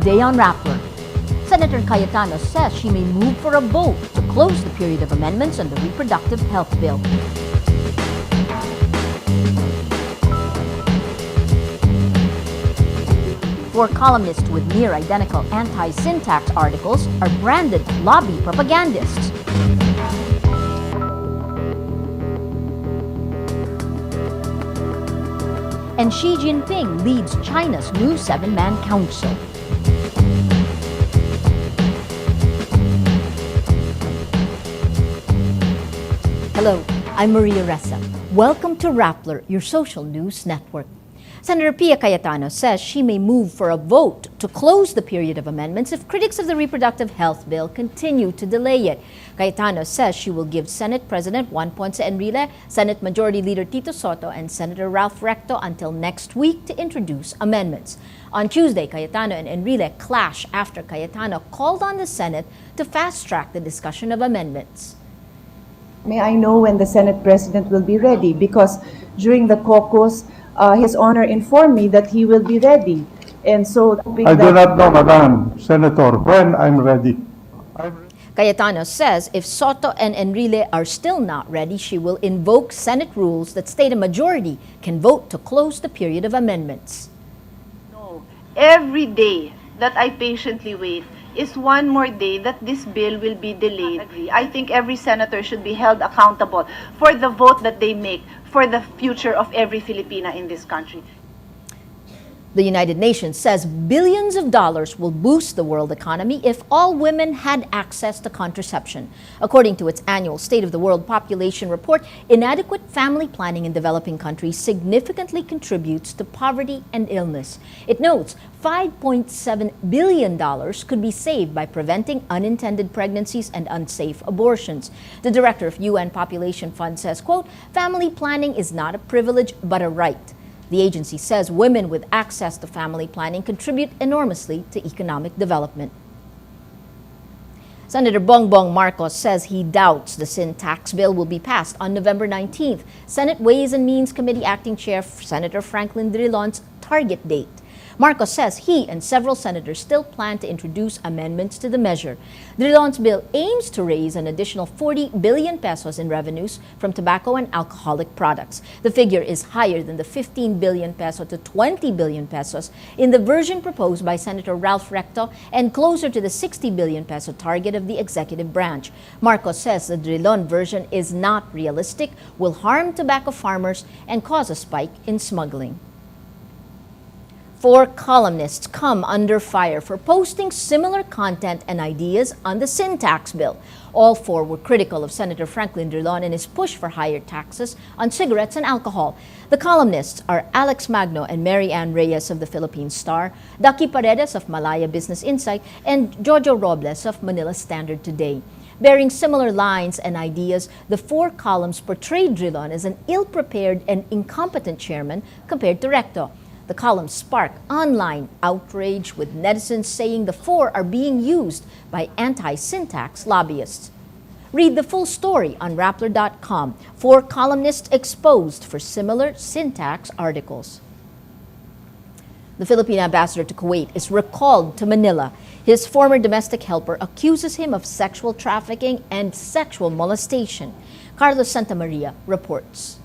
today on Rappler. Senator Cayetano says she may move for a vote to close the period of amendments on the reproductive health bill. Four columnists with near-identical anti-sin tax articles are branded lobby propagandists. And Xi Jinping leads China's new seven-man council. Hello, I'm Maria Ressa. Welcome to Rappler, your social news network. Senator Pia Cayetano says she may move for a vote to close the period of amendments if critics of the reproductive health bill continue to delay it. Cayetano says she will give Senate President Juan Ponce Enrile, Senate Majority Leader Tito Sotto, and Senator Ralph Recto until next week to introduce amendments. On Tuesday, Cayetano and Enrile clash after Cayetano called on the Senate to fast-track the discussion of amendments. May I know when the Senate President will be ready? Because during the caucus, His Honor informed me that he will be ready. And so I do not know, Madam Senator, when I'm ready. Cayetano says if Soto and Enrile are still not ready, she will invoke Senate rules that state a majority can vote to close the period of amendments. No, every day that I patiently wait is one more day that this bill will be delayed. I think every senator should be held accountable for the vote that they make for the future of every Filipina in this country. The United Nations says billions of dollars will boost the world economy if all women had access to contraception. According to its annual State of the World Population Report, inadequate family planning in developing countries significantly contributes to poverty and illness. It notes $5.7 billion could be saved by preventing unintended pregnancies and unsafe abortions. The director of UN Population Fund says, quote, "Family planning is not a privilege but a right." The agency says women with access to family planning contribute enormously to economic development. Senator Bongbong Marcos says he doubts the sin tax bill will be passed on November 19th, Senate Ways and Means Committee Acting Chair Senator Franklin Drilon's target date. Marcos says he and several senators still plan to introduce amendments to the measure. Drilon's bill aims to raise an additional 40 billion pesos in revenues from tobacco and alcoholic products. The figure is higher than the 15 billion peso to 20 billion pesos in the version proposed by Senator Ralph Recto and closer to the 60 billion peso target of the executive branch. Marcos says the Drilon version is not realistic, will harm tobacco farmers, and cause a spike in smuggling. Four columnists come under fire for posting similar content and ideas on the sin tax bill. All four were critical of Senator Franklin Drilon and his push for higher taxes on cigarettes and alcohol. The columnists are Alex Magno and Mary Ann Reyes of the Philippine Star, Ducky Paredes of Malaya Business Insight, and Jojo Robles of Manila Standard Today. Bearing similar lines and ideas, the four columns portrayed Drilon as an ill-prepared and incompetent chairman compared to Recto. The columns spark online outrage, with netizens saying the four are being used by anti-sin tax lobbyists. Read the full story on Rappler.com. Four columnists exposed for similar sin tax articles. The Philippine ambassador to Kuwait is recalled to Manila. His former domestic helper accuses him of sexual trafficking and sexual molestation. Carlos Santamaria reports.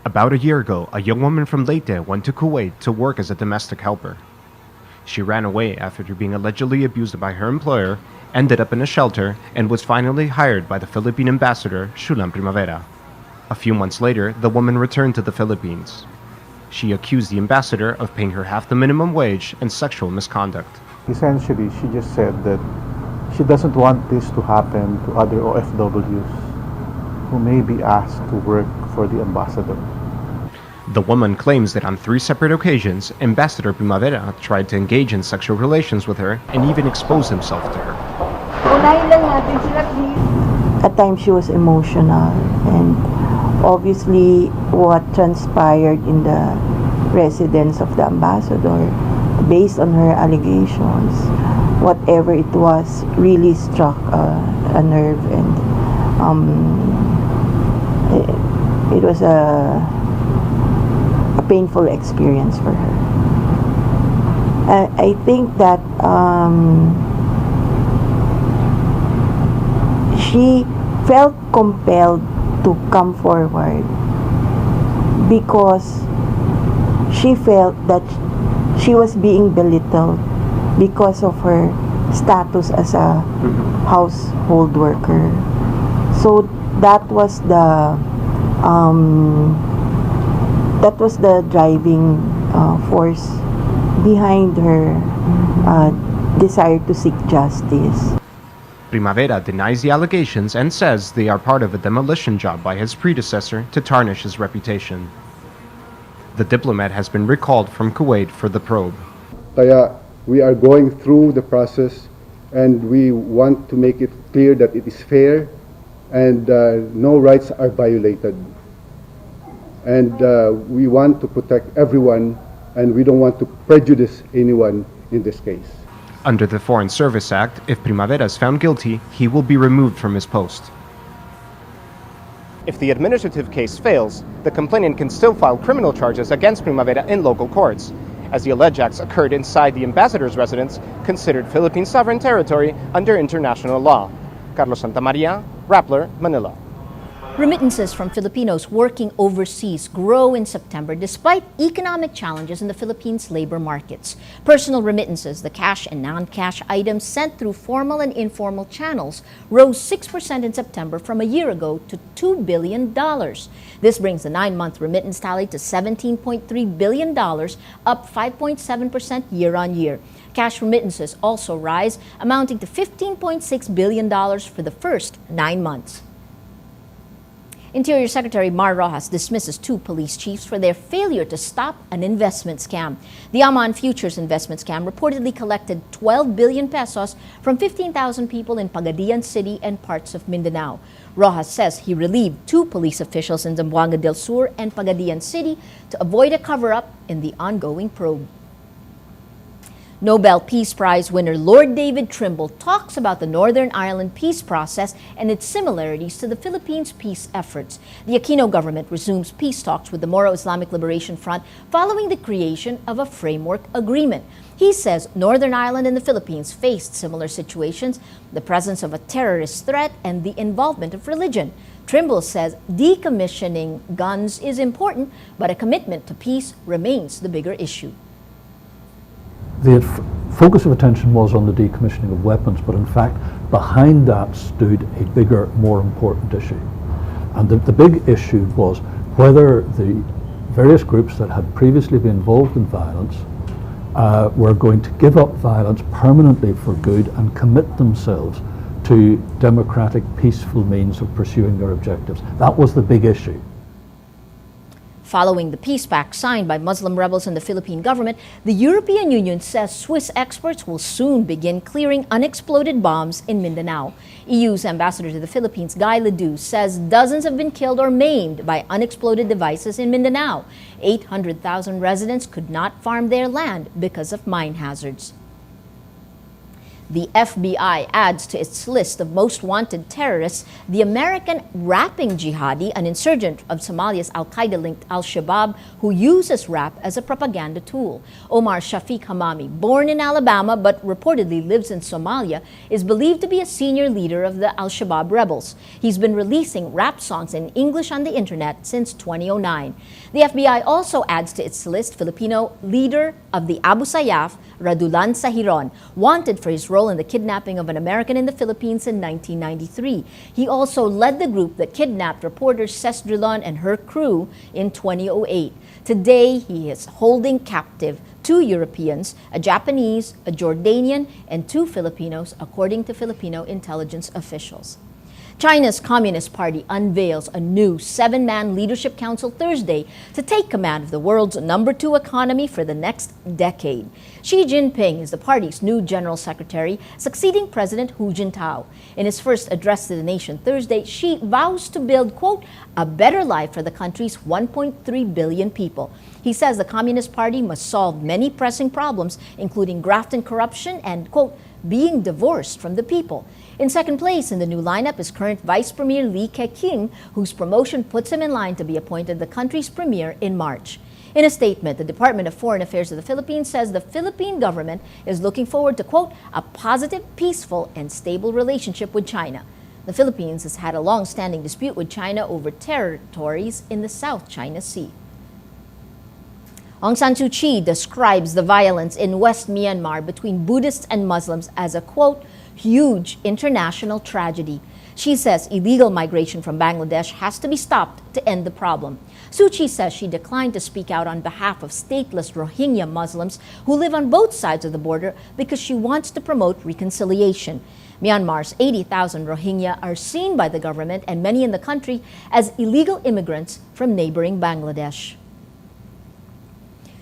About a year ago, a young woman from Leyte went to Kuwait to work as a domestic helper. She ran away after being allegedly abused by her employer, ended up in a shelter, and was finally hired by the Philippine ambassador, Shulam Primavera. A few months later, the woman returned to the Philippines. She accused the ambassador of paying her half the minimum wage and sexual misconduct. Essentially, she just said that she doesn't want this to happen to other OFWs who may be asked to work for the ambassador. The woman claims that on 3 separate occasions, Ambassador Primavera tried to engage in sexual relations with her and even expose himself to her. At times she was emotional, and obviously what transpired in the residence of the ambassador, based on her allegations, whatever it was, really struck a nerve, and it was a painful experience for her. I think that she felt compelled to come forward because she felt that she was being belittled because of her status as a household worker. So that was the driving force behind her desire to seek justice. Primavera denies the allegations and says they are part of a demolition job by his predecessor to tarnish his reputation. The diplomat has been recalled from Kuwait for the probe. Kaya we are going through the process and we want to make it clear that it is fair and no rights are violated. And we want to protect everyone and we don't want to prejudice anyone in this case. Under the Foreign Service Act, if Primavera is found guilty, he will be removed from his post. If the administrative case fails, the complainant can still file criminal charges against Primavera in local courts, as the alleged acts occurred inside the ambassador's residence, considered Philippine sovereign territory under international law. Carlos Santamaria, Rappler, Manila. Remittances from Filipinos working overseas grow in September despite economic challenges in the Philippines' labor markets. Personal remittances, the cash and non-cash items sent through formal and informal channels, rose 6% in September from a year ago to $2 billion. This brings the 9-month remittance tally to $17.3 billion, up 5.7% year-on-year. Cash remittances also rise, amounting to $15.6 billion for the first 9 months. Interior Secretary Mar Rojas dismisses 2 police chiefs for their failure to stop an investment scam. The Aman Futures investment scam reportedly collected 12 billion pesos from 15,000 people in Pagadian City and parts of Mindanao. Rojas says he relieved 2 police officials in Zamboanga del Sur and Pagadian City to avoid a cover-up in the ongoing probe. Nobel Peace Prize winner Lord David Trimble talks about the Northern Ireland peace process and its similarities to the Philippines' peace efforts. The Aquino government resumes peace talks with the Moro Islamic Liberation Front following the creation of a framework agreement. He says Northern Ireland and the Philippines faced similar situations, the presence of a terrorist threat and the involvement of religion. Trimble says decommissioning guns is important, but a commitment to peace remains the bigger issue. The focus of attention was on the decommissioning of weapons, but in fact behind that stood a bigger, more important issue. And the big issue was whether the various groups that had previously been involved in violence were going to give up violence permanently for good and commit themselves to democratic, peaceful means of pursuing their objectives. That was the big issue. Following the peace pact signed by Muslim rebels and the Philippine government, the European Union says Swiss experts will soon begin clearing unexploded bombs in Mindanao. EU's ambassador to the Philippines, Guy Ledoux, says dozens have been killed or maimed by unexploded devices in Mindanao. 800,000 residents could not farm their land because of mine hazards. The FBI adds to its list of most wanted terrorists the American rapping jihadi, an insurgent of Somalia's Al-Qaeda-linked Al-Shabaab who uses rap as a propaganda tool. Omar Shafiq Hamami, born in Alabama but reportedly lives in Somalia, is believed to be a senior leader of the Al-Shabaab rebels. He's been releasing rap songs in English on the internet since 2009. The FBI also adds to its list Filipino leader of the Abu Sayyaf, Radulan Sahiron, wanted for his role in the kidnapping of an American in the Philippines in 1993. He also led the group that kidnapped reporter Ces Drilon and her crew in 2008. Today, he is holding captive 2 Europeans, a Japanese, a Jordanian, and 2 Filipinos, according to Filipino intelligence officials. China's Communist Party unveils a new 7-man leadership council Thursday to take command of the world's #2 economy for the next decade. Xi Jinping is the party's new general secretary, succeeding President Hu Jintao. In his first address to the nation Thursday, Xi vows to build, quote, a better life for the country's 1.3 billion people. He says the Communist Party must solve many pressing problems, including graft and corruption and, quote, being divorced from the people. In second place in the new lineup is current Vice Premier Li Keqiang, whose promotion puts him in line to be appointed the country's premier in March. In a statement, the Department of Foreign Affairs of the Philippines says the Philippine government is looking forward to, quote, a positive, peaceful, and stable relationship with China. The Philippines has had a long-standing dispute with China over territories in the South China Sea. Aung San Suu Kyi describes the violence in West Myanmar between Buddhists and Muslims as a, quote, huge international tragedy. She says illegal migration from Bangladesh has to be stopped to end the problem. Suu Kyi says she declined to speak out on behalf of stateless Rohingya Muslims who live on both sides of the border because she wants to promote reconciliation. Myanmar's 80,000 Rohingya are seen by the government and many in the country as illegal immigrants from neighboring Bangladesh.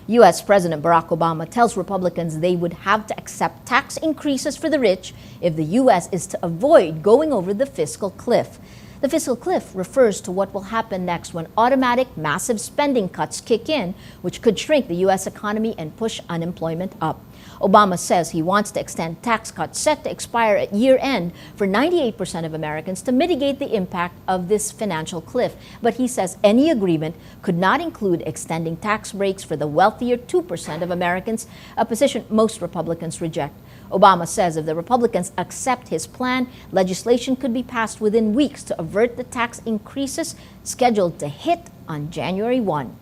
U.S. President Barack Obama tells Republicans they would have to accept tax increases for the rich if the U.S. is to avoid going over the fiscal cliff. The fiscal cliff refers to what will happen next when automatic massive spending cuts kick in, which could shrink the U.S. economy and push unemployment up. Obama says he wants to extend tax cuts set to expire at year end for 98% of Americans to mitigate the impact of this financial cliff. But he says any agreement could not include extending tax breaks for the wealthier 2% of Americans, a position most Republicans reject. Obama says if the Republicans accept his plan, legislation could be passed within weeks to avert the tax increases scheduled to hit on January 1.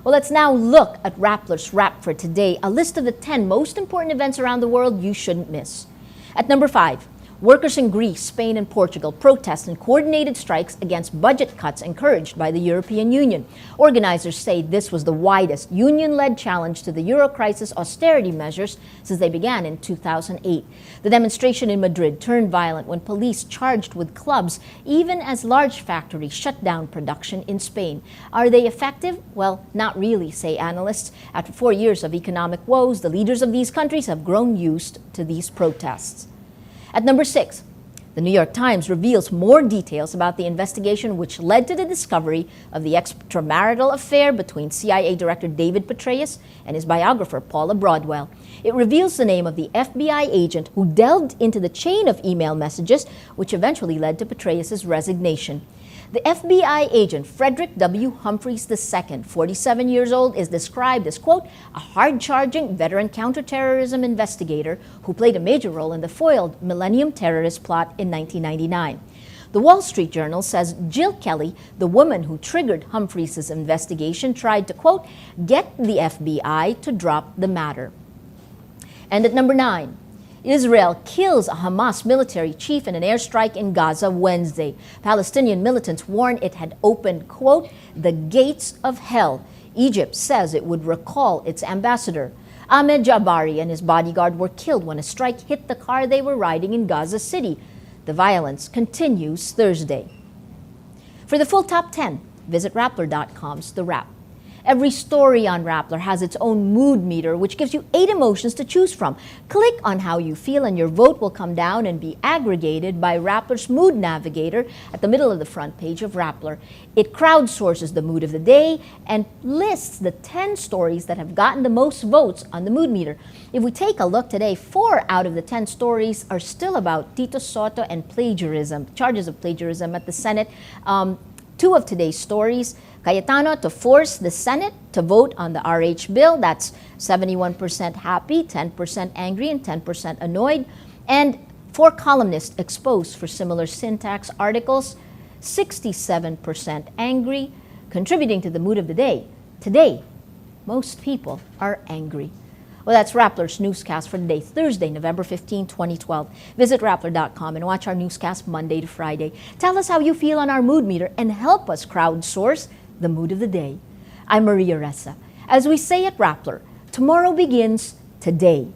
Well, let's now look at Rappler's Wrap for today, a list of the 10 most important events around the world you shouldn't miss. At number 5, workers in Greece, Spain, and Portugal protest in coordinated strikes against budget cuts encouraged by the European Union. Organizers say this was the widest union-led challenge to the euro crisis austerity measures since they began in 2008. The demonstration in Madrid turned violent when police charged with clubs, even as large factories shut down production in Spain. Are they effective? Well, not really, say analysts. After 4 years of economic woes, the leaders of these countries have grown used to these protests. At number 6, the New York Times reveals more details about the investigation which led to the discovery of the extramarital affair between CIA Director David Petraeus and his biographer Paula Broadwell. It reveals the name of the FBI agent who delved into the chain of email messages which eventually led to Petraeus' resignation. The FBI agent Frederick W. Humphreys II, 47 years old, is described as, quote, a hard-charging veteran counterterrorism investigator who played a major role in the foiled Millennium Terrorist plot in 1999. The Wall Street Journal says Jill Kelly, the woman who triggered Humphreys' investigation, tried to, quote, get the FBI to drop the matter. And at number 9, Israel kills a Hamas military chief in an airstrike in Gaza Wednesday. Palestinian militants warned it had opened, quote, the gates of hell. Egypt says it would recall its ambassador. Ahmed Jabari and his bodyguard were killed when a strike hit the car they were riding in Gaza City. The violence continues Thursday. For the full top 10, visit Rappler.com's The Wrap. Every story on Rappler has its own mood meter, which gives you 8 emotions to choose from. Click on how you feel and your vote will come down and be aggregated by Rappler's Mood Navigator at the middle of the front page of Rappler. It crowdsources the mood of the day and lists the 10 stories that have gotten the most votes on the mood meter. If we take a look today, 4 out of the 10 stories are still about Tito Soto and plagiarism, charges of plagiarism at the Senate. 2 of today's stories, Cayetano to force the Senate to vote on the RH bill. That's 71% happy, 10% angry, and 10% annoyed. And 4 columnists exposed for similar syntax articles, 67% angry, contributing to the mood of the day. Today, most people are angry. Well, that's Rappler's Newscast for today, Thursday, November 15, 2012. Visit Rappler.com and watch our newscast Monday to Friday. Tell us how you feel on our mood meter and help us crowdsource the mood of the day. I'm Maria Ressa. As we say at Rappler, tomorrow begins today.